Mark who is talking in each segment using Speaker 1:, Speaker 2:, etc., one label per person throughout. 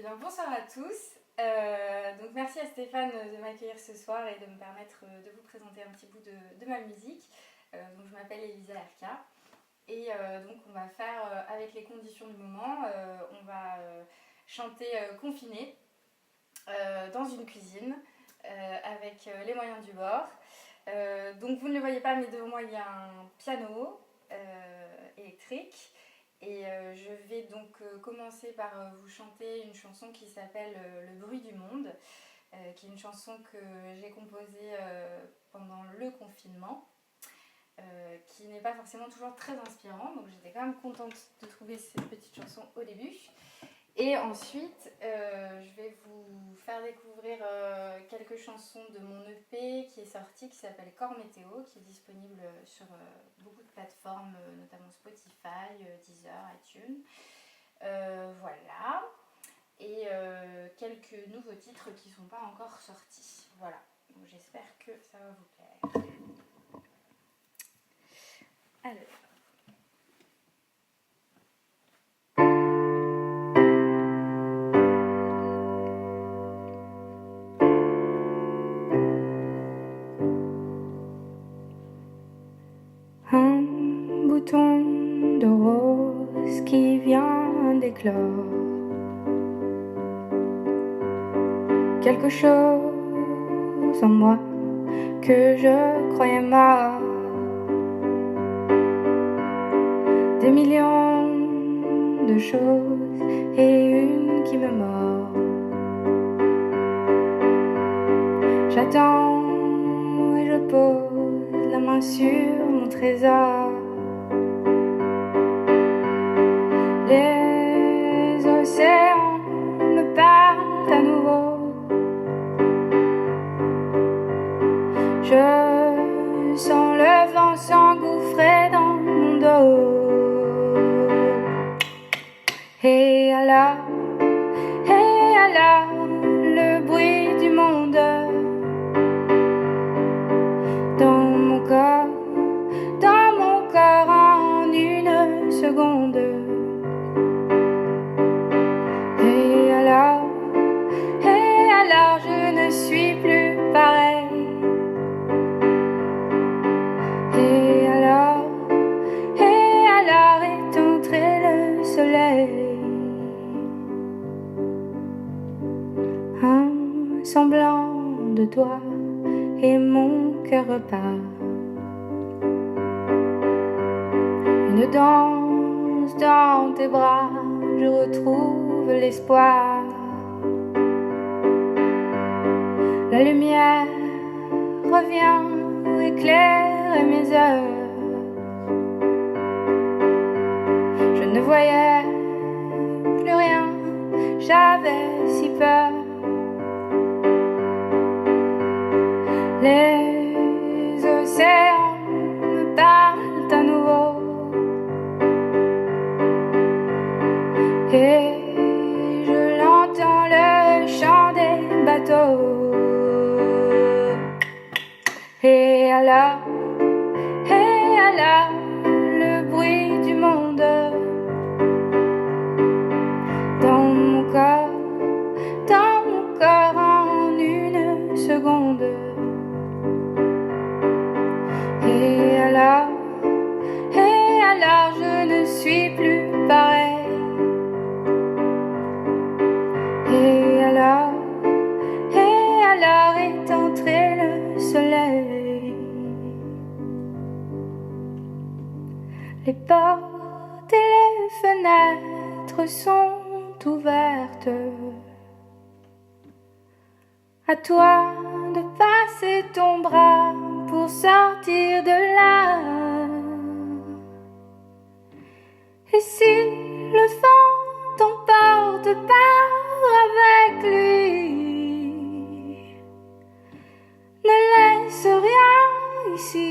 Speaker 1: bien, bonsoir à tous. Donc merci à Stéphane de m'accueillir ce soir et de me permettre de vous présenter un petit bout de ma musique. Donc je m'appelle Elisa Erka et donc on va faire avec les conditions du moment, on va chanter confiné dans une cuisine avec les moyens du bord. Donc vous ne le voyez pas, mais devant moi il y a un piano électrique. Et je vais donc commencer par vous chanter une chanson qui s'appelle Le bruit du monde, qui est une chanson que j'ai composée pendant le confinement, qui n'est pas forcément toujours très inspirante, donc j'étais quand même contente de trouver cette petite chanson au début. Et ensuite, je vais vous faire découvrir quelques chansons de mon EP qui est sorti, qui s'appelle Corps Météo, qui est disponible sur beaucoup de plateformes, notamment Spotify, Deezer, iTunes. Voilà. Et quelques nouveaux titres qui ne sont pas encore sortis. Voilà. Donc, j'espère que ça va vous plaire. Alors. Un bouton de rose qui vient d'éclore, quelque chose en moi que je croyais mort, des millions de choses et une qui me mord. J'attends et je pose la main sur mon trésor. Les océans me parlent à nouveau. Je sens le vent s'engouffrer dans mon dos. Et alors, le bruit du monde dans mon corps en une seconde. Et alors je ne suis plus pareil. Et alors est entré le soleil. Un semblant de toi et mon cœur repart. Une danse dans tes bras, je retrouve l'espoir. La lumière revient éclairer mes heures. Je ne voyais plus rien, j'avais si peur. Les océans me parlent à nouveau. Et je l'entends, le chant des bateaux. Et alors, le bruit du monde dans mon corps en une seconde. Et alors je ne suis plus pareil. Et alors est entré le soleil. Les portes et les fenêtres sont ouvertes. À toi de passer ton bras pour sortir de là. Et si le vent t'emporte, pars avec lui. Ne laisse rien ici,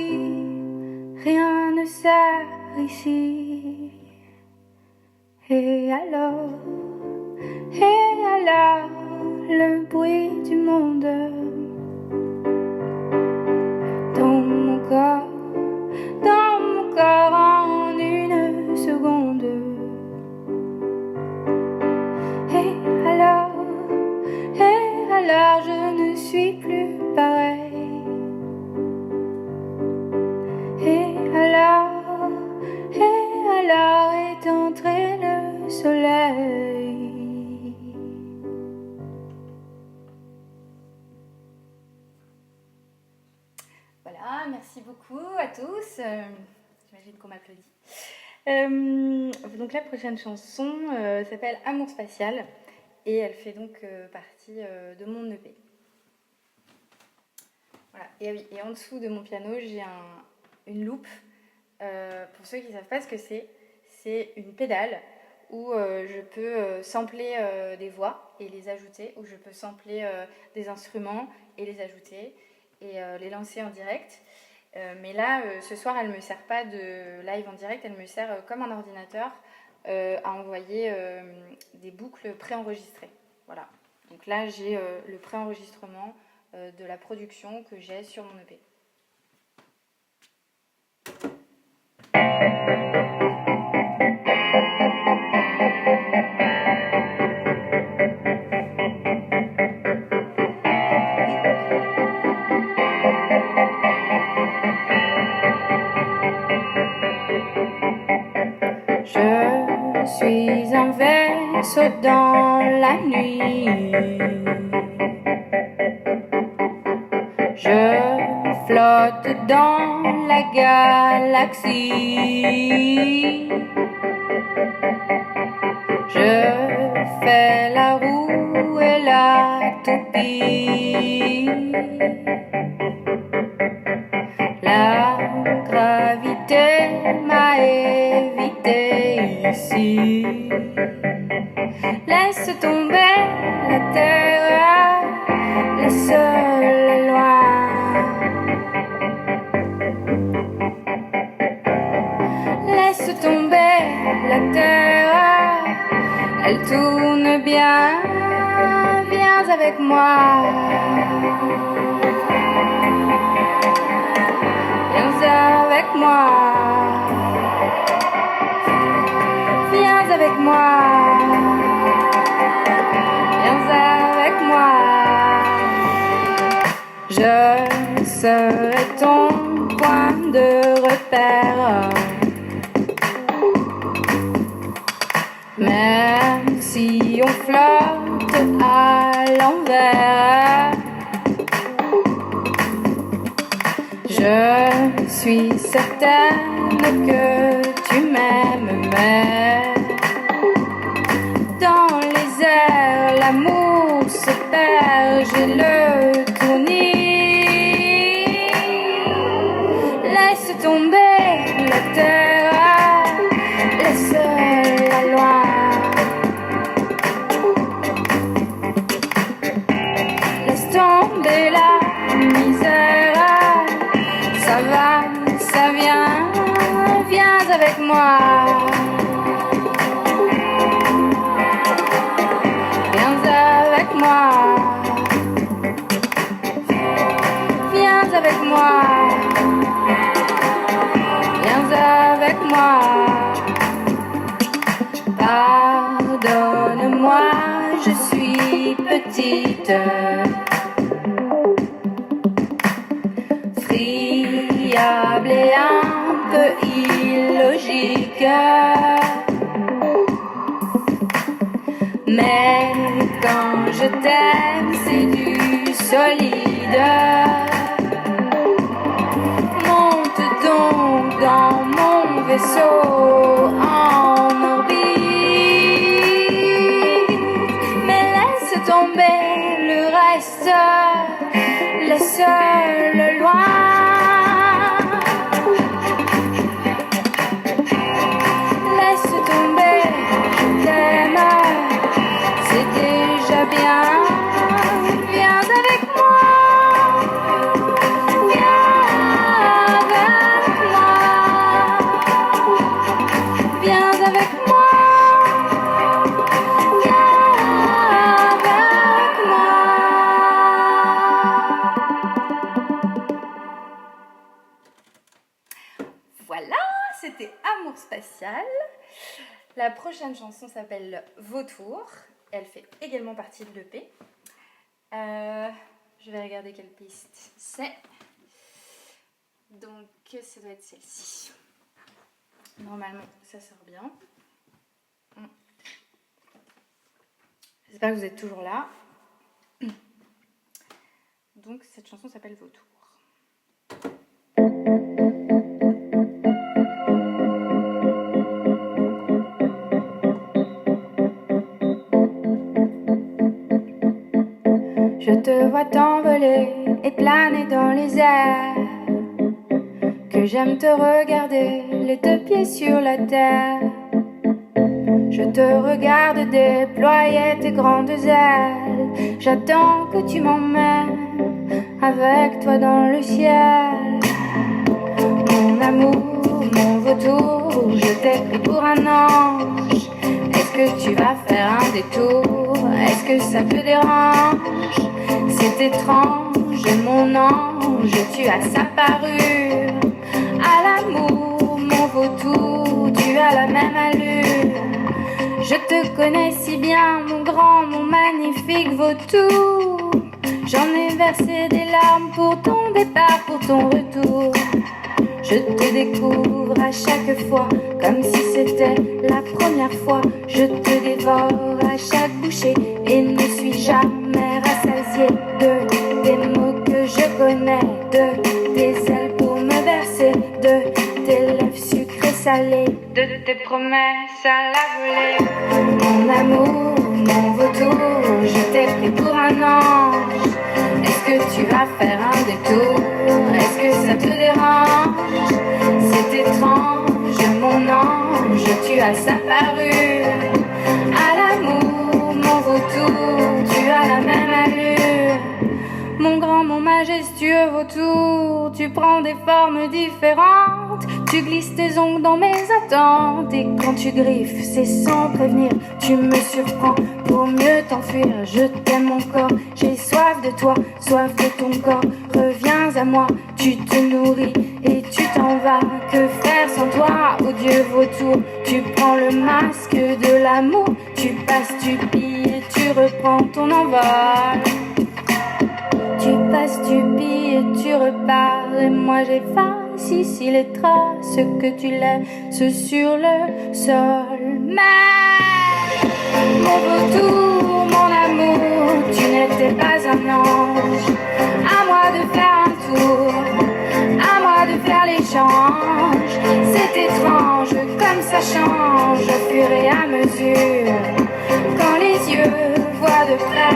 Speaker 1: rien ne sert ici. Et alors, le bruit du monde dans mon corps en une seconde. Et alors Voilà, merci beaucoup à tous. J'imagine qu'on m'applaudit. Donc la prochaine chanson s'appelle Amour spatial et elle fait donc partie de mon EP. Voilà. Et oui, et en dessous de mon piano, j'ai une loupe. Pour ceux qui ne savent pas ce que c'est une pédale où je peux sampler des voix et les ajouter, où je peux sampler des instruments et les ajouter et les lancer en direct. Mais là, ce soir, elle ne me sert pas de live en direct, elle me sert comme un ordinateur à envoyer des boucles préenregistrées. Voilà. Donc là, j'ai le préenregistrement de la production que j'ai sur mon EP. Je suis un vaisseau dans la nuit. Je flotte dans la galaxie. Je fais la roue et la toupie. La gravité m'a évité ici. Laisse tomber la terre, la seule loi. Laisse tomber la terre, elle tourne bien. Viens avec moi. Viens avec moi. Viens avec moi. Viens avec moi. Je serai ton point de repère. Même si on flotte à l'envers. Je suis certaine que tu m'aimes, mais dans les airs, l'amour se perd, j'ai le tournis. Laisse tomber la terre, laisse la loi. Laisse tomber la misère. Ça va, ça vient, viens avec moi. Viens avec moi. Viens avec moi. Viens avec moi. Pardonne-moi, je suis petite. Friable et un peu illogique. Mais quand je t'aime, c'est du solide. Monte donc dans mon vaisseau en orbite. Mais laisse tomber le reste, le seul loin. Laisse tomber, je t'aime, c'est déjà bien. Viens avec moi. Viens avec moi. Viens avec moi. Viens avec moi. Voilà, c'était Amour spatial. La prochaine chanson s'appelle Vautour. Elle fait également partie de l'EP. Je vais regarder quelle piste c'est. Donc, ça doit être celle-ci. Normalement, ça sort bien. J'espère que vous êtes toujours là. Donc cette chanson s'appelle Vautour. Je te vois t'envoler et planer dans les airs, que j'aime te regarder, les deux pieds sur la terre. Je te regarde déployer tes grandes ailes, j'attends que tu m'emmènes avec toi dans le ciel. Mon amour, mon vautour, je t'ai pris pour un ange. Est-ce que tu vas faire un détour? Est-ce que ça te dérange? C'est étrange, mon ange, tu as sa parure. À l'amour, mon vautour, tu as la même allure. Je te connais si bien, mon grand, mon magnifique vautour. J'en ai versé des larmes pour ton départ, pour ton retour. Je te découvre à chaque fois, comme si c'était la première fois. Je te dévore à chaque bouchée et ne suis jamais rassasiée de tes mots que je connais, de tes ailes pour me bercer, de tes lèvres sucrées salées, de tes promesses à la volée. Mon amour, mon vautour, je t'ai pris pour un ange. Est-ce que tu vas faire un détour? Est-ce que ça te dérange? C'est étrange, mon ange, tu as sa parure. À l'amour, mon vautour, tu as la même allure. Mon grand, mon majestueux vautour, tu prends des formes différentes. Tu glisses tes ongles dans mes attentes. Et quand tu griffes, c'est sans prévenir. Tu me surprends pour mieux t'enfuir. Je t'aime encore, j'ai soif de toi, soif de ton corps. Reviens à moi, tu te nourris et tu t'en vas. Que faire sans toi, oh Dieu vautour? Tu prends le masque de l'amour. Tu passes, tu pilles et tu reprends ton envol. Tu passes, tu pilles et tu repars. Et moi j'efface ici les traces que tu laisses sur le sol. Mais mon vautour, mon amour, tu n'étais pas un ange. À moi de faire un tour, à moi de faire l'échange. C'est étrange comme ça change au fur et à mesure. Quand les yeux voient de près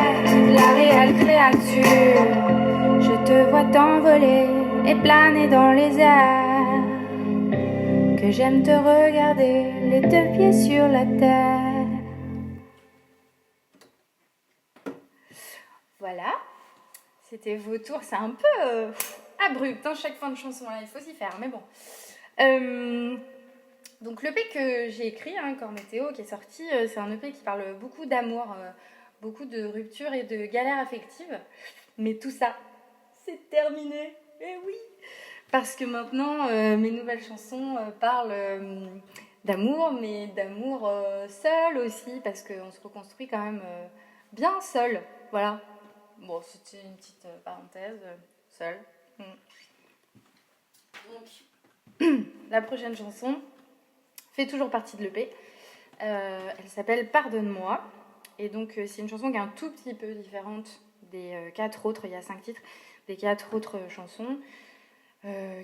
Speaker 1: la réelle créature, je te vois t'envoler et planer dans les airs, que j'aime te regarder, les deux pieds sur la terre. Voilà, c'était Vautour. C'est un peu abrupt, hein, chaque fin de chanson, là, il faut s'y faire, mais bon. Donc l'EP que j'ai écrit, hein, Corps Météo, qui est sorti, c'est un EP qui parle beaucoup d'amour, beaucoup de ruptures et de galères affectives. Mais tout ça, c'est terminé. Eh oui! Parce que maintenant, mes nouvelles chansons parlent d'amour, mais d'amour seul aussi, parce qu'on se reconstruit quand même bien seul. Voilà. Bon, c'était une petite parenthèse, seul. Donc, la prochaine chanson fait toujours partie de l'EP. Elle s'appelle Pardonne-moi. Et donc, c'est une chanson qui est un tout petit peu différente des 4 autres. Il y a 5 titres, des 4 autres chansons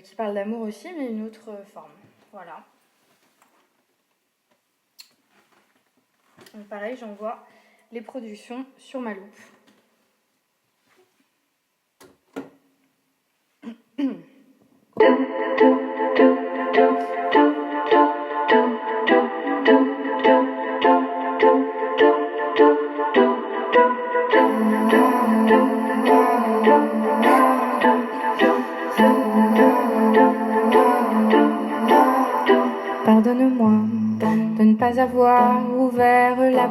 Speaker 1: qui parlent d'amour aussi, mais une autre forme. Voilà. Donc, pareil, j'envoie les productions sur ma loupe. Pardonne-moi de ne pas avoir ouvert la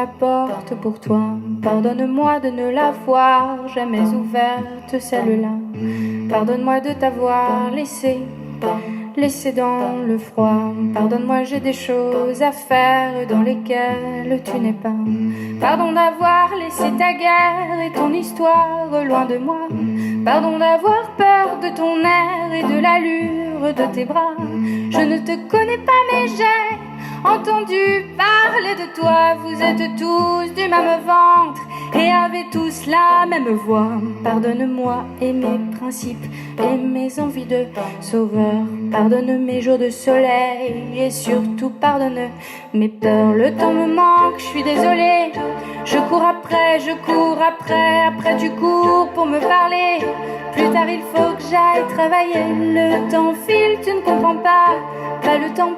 Speaker 1: porte pour toi. Pardonne-moi de ne l'avoir jamais ouverte, celle-là. Pardonne-moi de t'avoir laissé dans le froid. Pardonne-moi, j'ai des choses à faire dans lesquelles tu n'es pas. Pardon d'avoir laissé ta guerre et ton histoire loin de moi. Pardon d'avoir peur de ton air et de l'allure de tes bras. Je ne te connais pas mais j'ai entendu parler de toi. Vous êtes tous du même ventre et avez tous la même voix. Pardonne-moi et mes principes et mes envies de sauveur. Pardonne mes jours de soleil et surtout pardonne mes peurs. Le temps me manque, je suis désolée. Je cours après, après tu cours pour me parler. Plus tard il faut que j'aille travailler. Le temps file, tu ne comprends pas. Pas le temps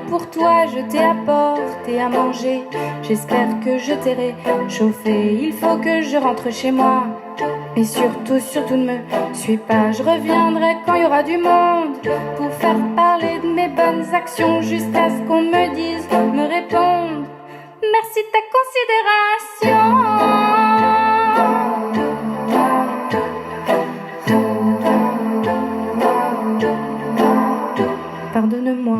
Speaker 1: pour toi. Je t'ai apporté à manger. J'espère que je t'ai réchauffé. Il faut que je rentre chez moi. Et surtout ne me suis pas. Je reviendrai quand il y aura du monde pour faire parler de mes bonnes actions jusqu'à ce qu'on me dise, me réponde. Merci de ta considération. Pardonne-moi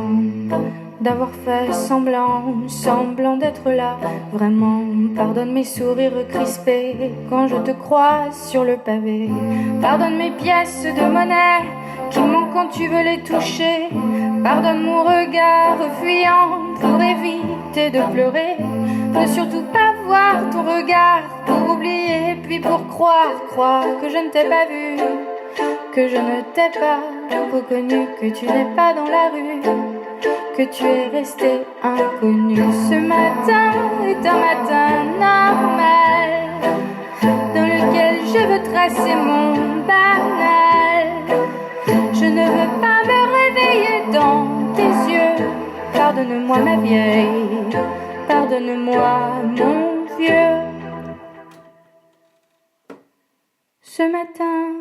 Speaker 1: d'avoir fait semblant d'être là. Vraiment, pardonne mes sourires crispés quand je te croise sur le pavé. Pardonne mes pièces de monnaie qui manquent quand tu veux les toucher. Pardonne mon regard fuyant pour éviter de pleurer. Ne surtout pas voir ton regard pour oublier, puis pour croire que je ne t'ai pas vu, que je ne t'ai pas reconnu, que tu n'es pas dans la rue, que tu es resté inconnu. Ce matin est un matin normal dans lequel je veux tracer mon banal. Je ne veux pas me réveiller dans tes yeux. Pardonne-moi ma vieille, pardonne-moi mon vieux. Ce matin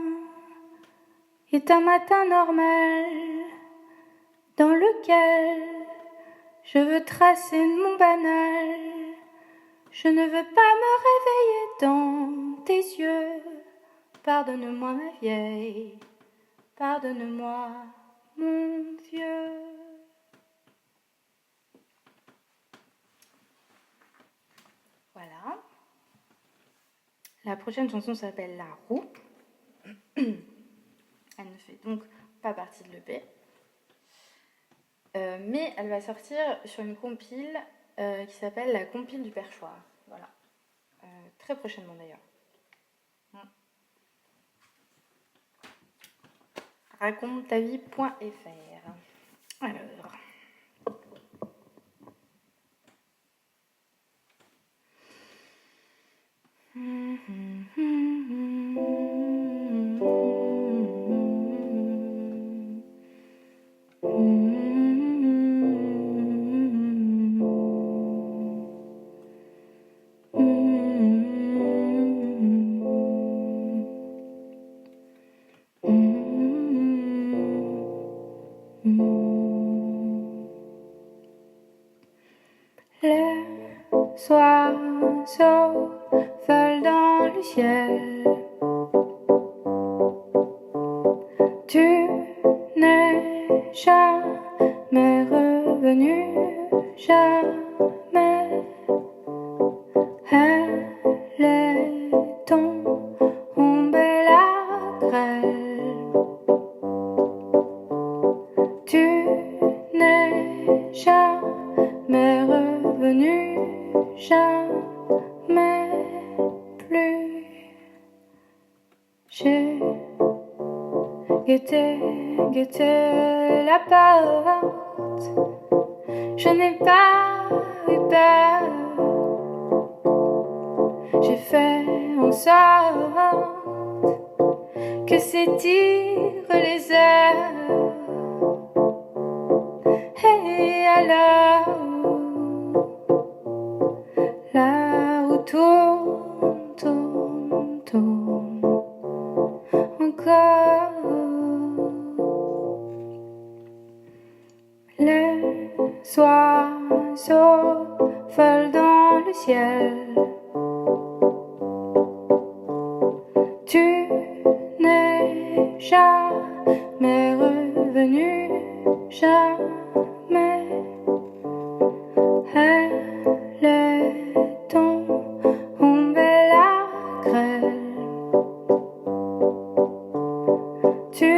Speaker 1: est un matin normal dans lequel je veux tracer mon banal. Je ne veux pas me réveiller dans tes yeux. Pardonne-moi ma vieille, pardonne-moi mon vieux. Voilà. La prochaine chanson s'appelle La Roue. Elle ne fait donc pas partie de l'EP. Mais elle va sortir sur une compile qui s'appelle la compile du perchoir. Voilà. Très prochainement d'ailleurs. Racontetavie.fr. Alors. Les oiseaux volent dans le ciel. Tu n'es jamais revenu, jamais. Elle est tombée la grêle. Tu n'es jamais revenu, jamais plus. J'ai guetté la porte. Je n'ai pas eu peur. J'ai fait en sorte que s'étirent les heures. Et alors la roue tourne, tourne, tourne encore. Les oiseaux volent dans le ciel. Tu n'es jamais revenu, jamais. Elle est tombée la grêle. Tu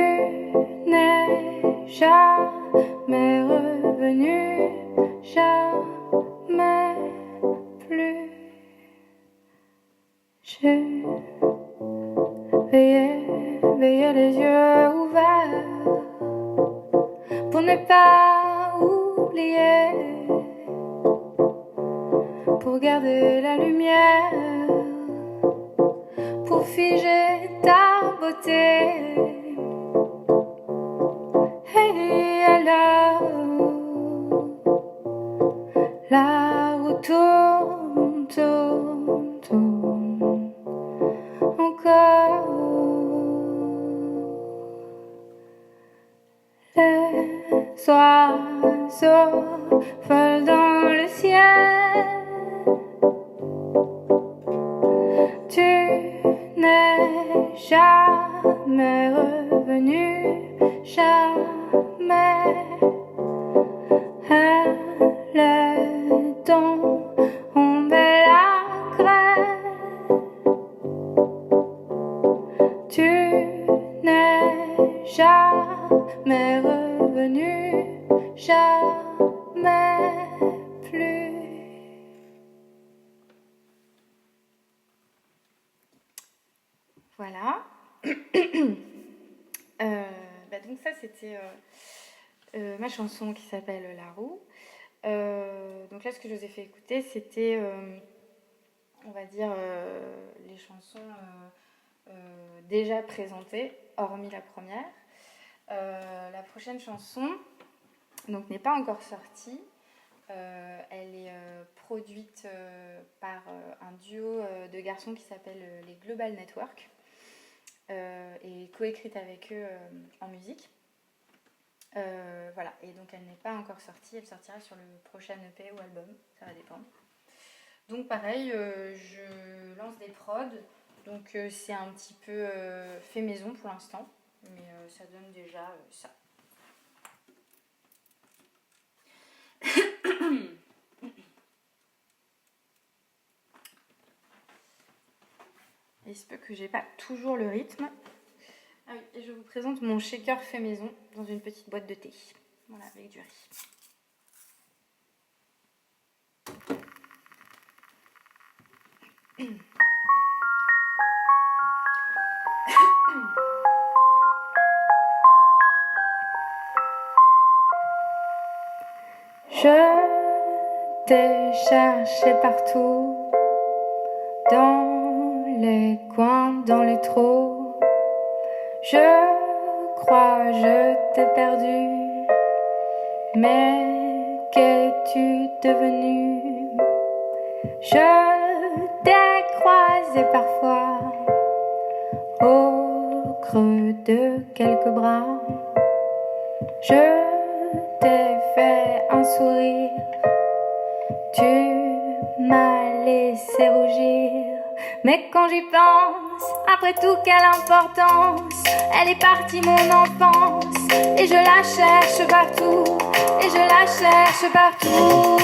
Speaker 1: n'es jamais revenu, jamais. J'ai veillé les yeux ouverts pour ne pas oublier, pour garder la lumière, pour figer ta beauté. Et alors, la route tourne, tourne, tourne encore. Les oiseaux volent dans le ciel. Tu n'es jamais revenu, jamais. Elle est tombée la grêle. Tu n'es jamais revenu, jamais plus. Voilà. Donc ça c'était ma chanson qui s'appelle La Roue. Donc là ce que je vous ai fait écouter c'était on va dire les chansons déjà présentées, hormis la première. La prochaine chanson donc n'est pas encore sortie. Elle est produite par un duo de garçons qui s'appelle les Global Network et coécrite avec eux en musique. Voilà, et donc elle n'est pas encore sortie, elle sortira sur le prochain EP ou album, ça va dépendre. Donc pareil, je lance des prods, donc c'est un petit peu fait maison pour l'instant, mais ça donne déjà ça. Il se peut que j'ai pas toujours le rythme. Ah oui, et je vous présente mon shaker fait maison dans une petite boîte de thé. Voilà, avec du riz. Je t'ai cherché partout, dans les coins, dans les trous. Je crois je t'ai perdu, mais qu'es-tu devenu? Je t'ai croisé parfois au creux de quelques bras. Je t'ai fait un sourire, tu m'as laissé rougir. Mais quand j'y pense, après tout quelle importance, elle est partie mon enfance, et je la cherche partout, et je la cherche partout,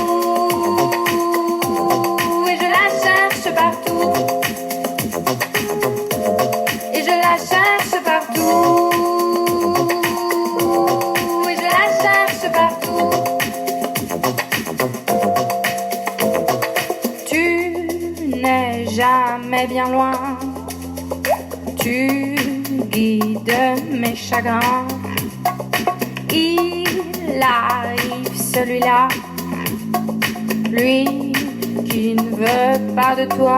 Speaker 1: et je la cherche partout, et je la cherche partout, et je la cherche partout. Tu n'es jamais bien loin, tu guides mes chagrins. Il arrive celui-là, lui qui ne veut pas de toi.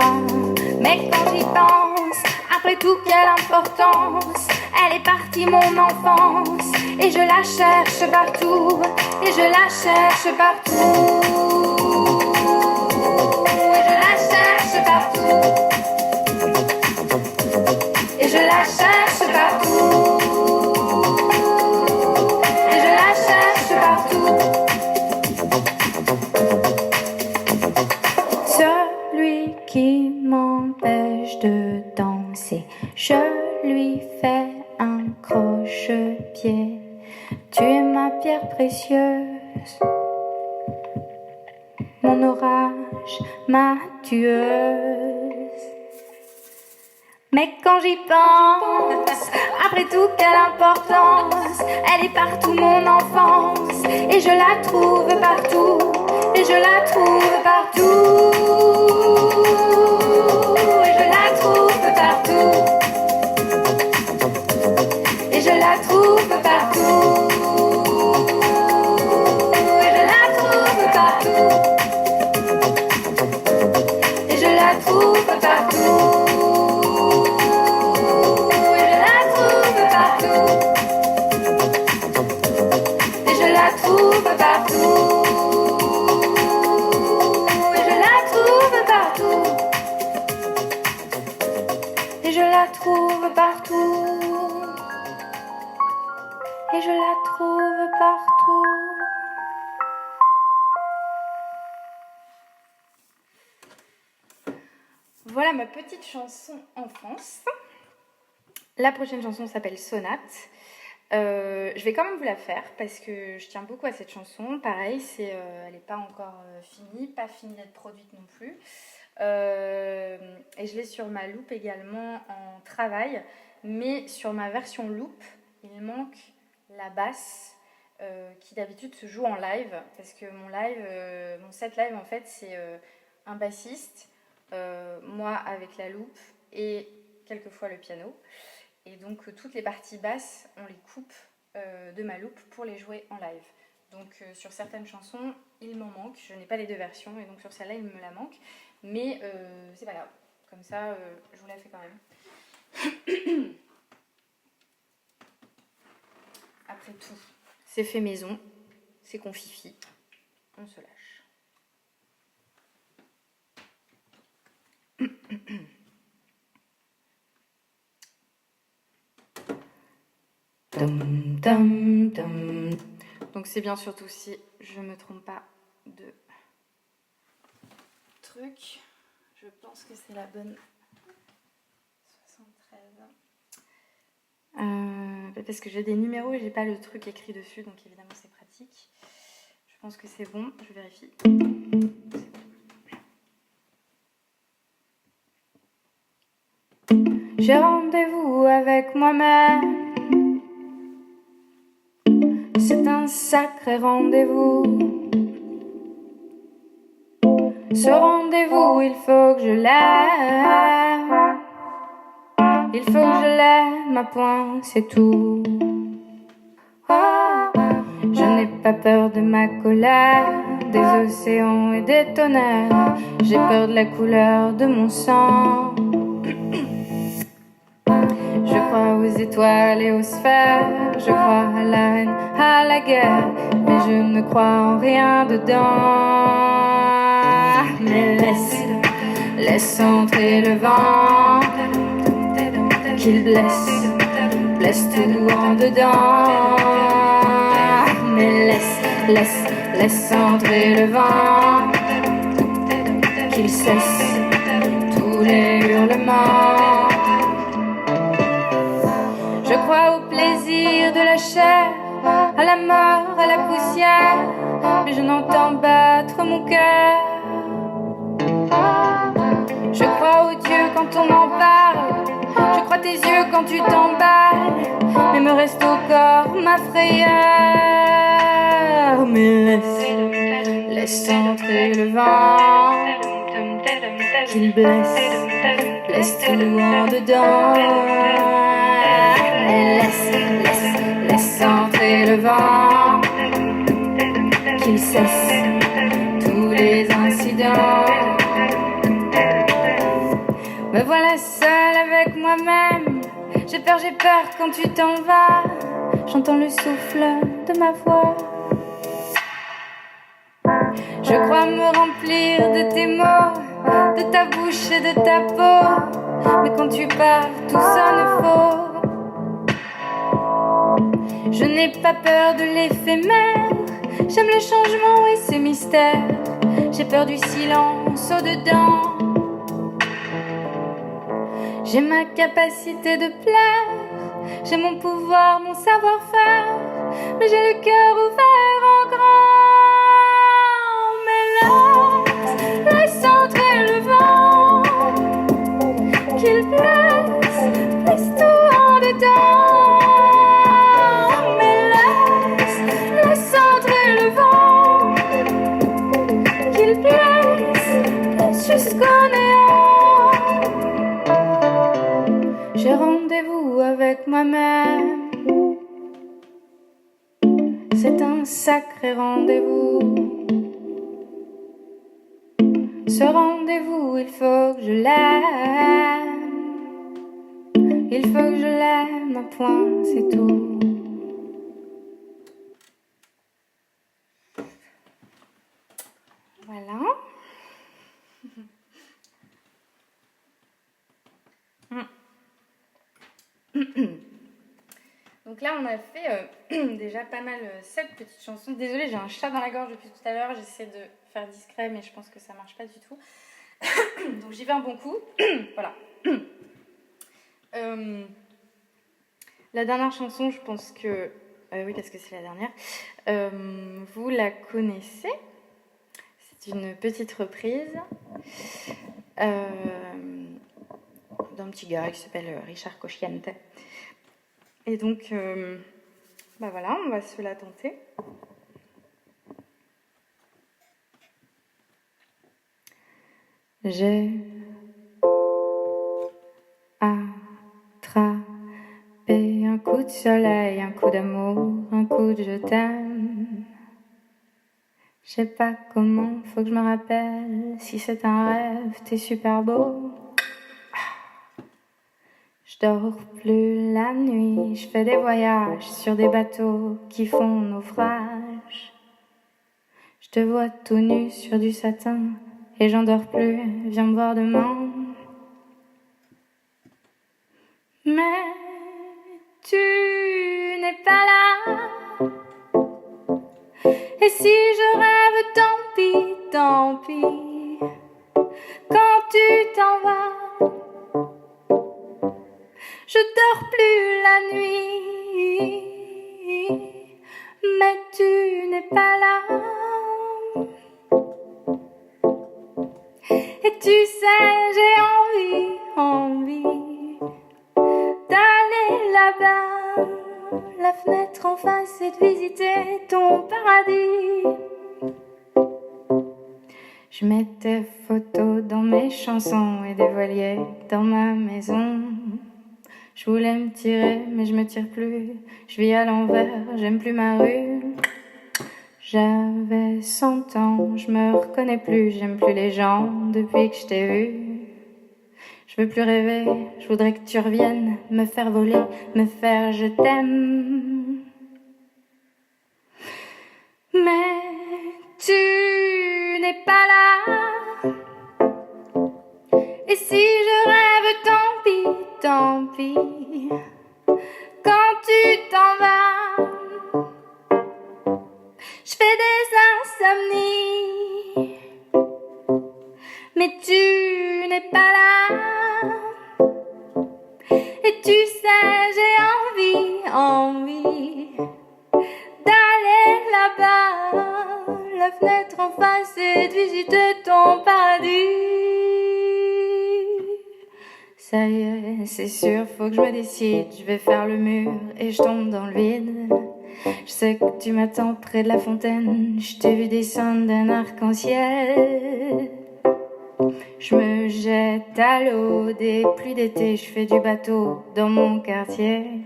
Speaker 1: Mais quand j'y pense, après tout quelle importance, elle est partie mon enfance, et je la cherche partout, et je la cherche partout, et je la cherche partout, et je la cherche partout, et je la cherche partout. Celui qui m'empêche de danser, je lui fais un croche-pied. Tu es ma pierre précieuse, mon orage, ma tueuse. Mais quand j'y pense, après tout quelle importance, elle est partout mon enfance, et je la trouve partout, et je la trouve partout, et je la trouve la trouve partout. Et je la trouve partout. Et je la trouve partout. Et je la trouve partout. Et je la trouve partout. Et je la trouve partout. Voilà ma petite chanson enfance. La prochaine chanson s'appelle Sonate. Je vais quand même vous la faire parce que je tiens beaucoup à cette chanson. Pareil, elle n'est pas encore finie, pas finie d'être produite non plus. Et je l'ai sur ma loupe également en travail. Mais sur ma version loupe, il manque la basse qui d'habitude se joue en live. Parce que mon set live en fait, c'est un bassiste, moi avec la loupe et quelquefois le piano. Et donc toutes les parties basses, on les coupe de ma loupe pour les jouer en live. Donc sur certaines chansons, il m'en manque. Je n'ai pas les deux versions et donc sur celle-là, il me la manque. Mais c'est pas grave. Comme ça, je vous la fais quand même. Après tout, c'est fait maison, c'est confifi. On se lâche. Dum, dum, dum. Donc c'est bien surtout si je me trompe pas de truc. Je pense que c'est la bonne 73. Parce que j'ai des numéros et j'ai pas le truc écrit dessus, donc évidemment c'est pratique. Je pense que c'est bon, je vérifie. J'ai rendez-vous avec moi-même. C'est un sacré rendez-vous. Ce rendez-vous, il faut que je l'aime. Il faut que je l'aime à point, c'est tout. Oh, je n'ai pas peur de ma colère, des océans et des tonnerres. J'ai peur de la couleur de mon sang. Je crois aux étoiles et aux sphères. Je crois à la haine, à la guerre. Mais je ne crois en rien dedans. Mais laisse entrer le vent, qu'il blesse tout en dedans. Mais laisse entrer le vent, qu'il cesse tous les hurlements. Je crois au plaisir de la chair, à la mort, à la poussière, mais je n'entends battre mon cœur. Je crois aux dieux quand on en parle, je crois tes yeux quand tu t'emballes, mais me reste au corps ma frayeur. Mais laisse entrer le vent, qu'il blesse tout en dedans. Mais laisse entrer le vent, qu'il cesse tous les incidents. Me voilà seule avec moi-même. J'ai peur quand tu t'en vas. J'entends le souffle de ma voix. Je crois me remplir de tes mots, de ta bouche et de ta peau. Mais quand tu pars, tout sonne faux. Je n'ai pas peur de l'éphémère. J'aime le changement et ses mystères. J'ai peur du silence au-dedans. J'ai ma capacité de plaire, j'ai mon pouvoir, mon savoir-faire, mais j'ai le cœur ouvert en grand. Mais laisse entrer le vent, qu'il blesse tout en dedans. Mais laisse entrer le vent, qu'il blesse jusqu'au néant. J'ai rendez-vous avec moi-même. C'est un sacré rendez-vous. Ce rendez-vous rendez-vous, il faut que je l'aime. Il faut que je l'aime, un point, c'est tout. Voilà. Donc là, on a fait déjà pas mal 7 petites chansons. Désolée, j'ai un chat dans la gorge depuis tout à l'heure. J'essaie de faire discret, mais je pense que ça marche pas du tout. Donc j'y vais un bon coup. Voilà. La dernière chanson, je pense que... oui, parce que c'est la dernière. Vous la connaissez. C'est une petite reprise d'un petit gars qui s'appelle Richard Cosciante. Et donc, bah voilà, on va se la tenter. J'ai attrapé un coup de soleil, un coup d'amour, un coup de je t'aime. Je sais pas comment, faut que je me rappelle. Si c'est un rêve, t'es super beau. Je dors plus la nuit, je fais des voyages sur des bateaux qui font naufrage. Je te vois tout nu sur du satin et j'en dors plus, viens me voir demain. Mais tu n'es pas là. Et si je rêve, tant pis, tant pis. Quand tu t'en vas, je dors plus la nuit. Mais tu n'es pas là. Et tu sais, j'ai envie d'aller là-bas, la fenêtre en face, et de visiter ton paradis. Je mets tes photos dans mes chansons et des voiliers dans ma maison. Je voulais me tirer, mais je me tire plus. Je vis à l'envers, j'aime plus ma rue. J'avais 100 ans, je me reconnais plus, j'aime plus les gens depuis que je t'ai vu. Je veux plus rêver, je voudrais que tu reviennes me faire voler, me faire je t'aime. Mais tu n'es pas là. Et si je rêve, tant pis, tant pis. Quand tu t'en vas, je fais des insomnies. Mais tu n'es pas là. Et tu sais, j'ai envie d'aller là-bas, la fenêtre en face, et de visiter ton paradis. Ça y est, c'est sûr, faut que je me décide. Je vais faire le mur et je tombe dans le vide. Je sais que tu m'attends près de la fontaine. Je t'ai vu descendre d'un arc-en-ciel. Je me jette à l'eau des pluies d'été. Je fais du bateau dans mon quartier.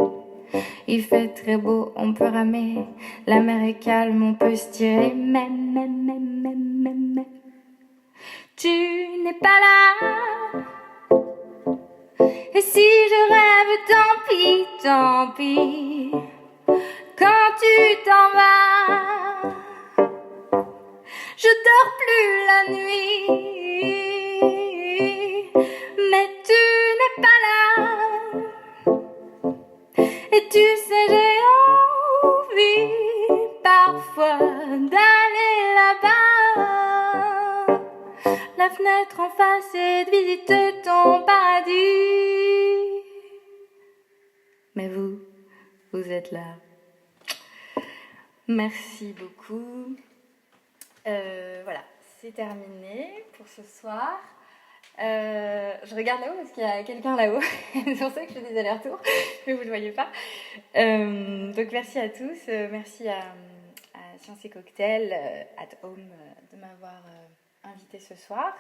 Speaker 1: Il fait très beau, on peut ramer. La mer est calme, on peut se tirer. Même. Tu n'es pas là. Et si je rêve, tant pis. Quand tu t'en vas, je dors plus la nuit. Mais tu n'es pas là. Et tu sais, j'ai envie parfois d'aller là-bas, la fenêtre en face, et de visiter ton paradis. Mais vous êtes là. Merci beaucoup. Voilà, c'est terminé pour ce soir. Je regarde là-haut parce qu'il y a quelqu'un là-haut. C'est pour ça que je fais des allers-retours, mais vous ne le voyez pas. Donc merci à tous. Merci à Science et Cocktail, at Home, de m'avoir invité ce soir,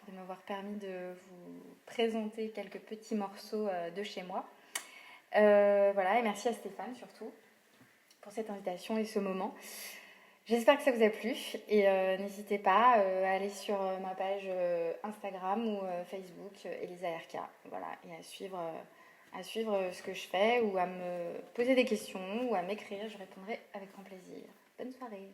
Speaker 1: de m'avoir permis de vous présenter quelques petits morceaux de chez moi. Voilà, et merci à Stéphane surtout pour cette invitation et ce moment. J'espère que ça vous a plu et n'hésitez pas à aller sur ma page Instagram ou Facebook Elisa RK, voilà, et à suivre ce que je fais ou à me poser des questions ou à m'écrire, je répondrai avec grand plaisir. Bonne soirée.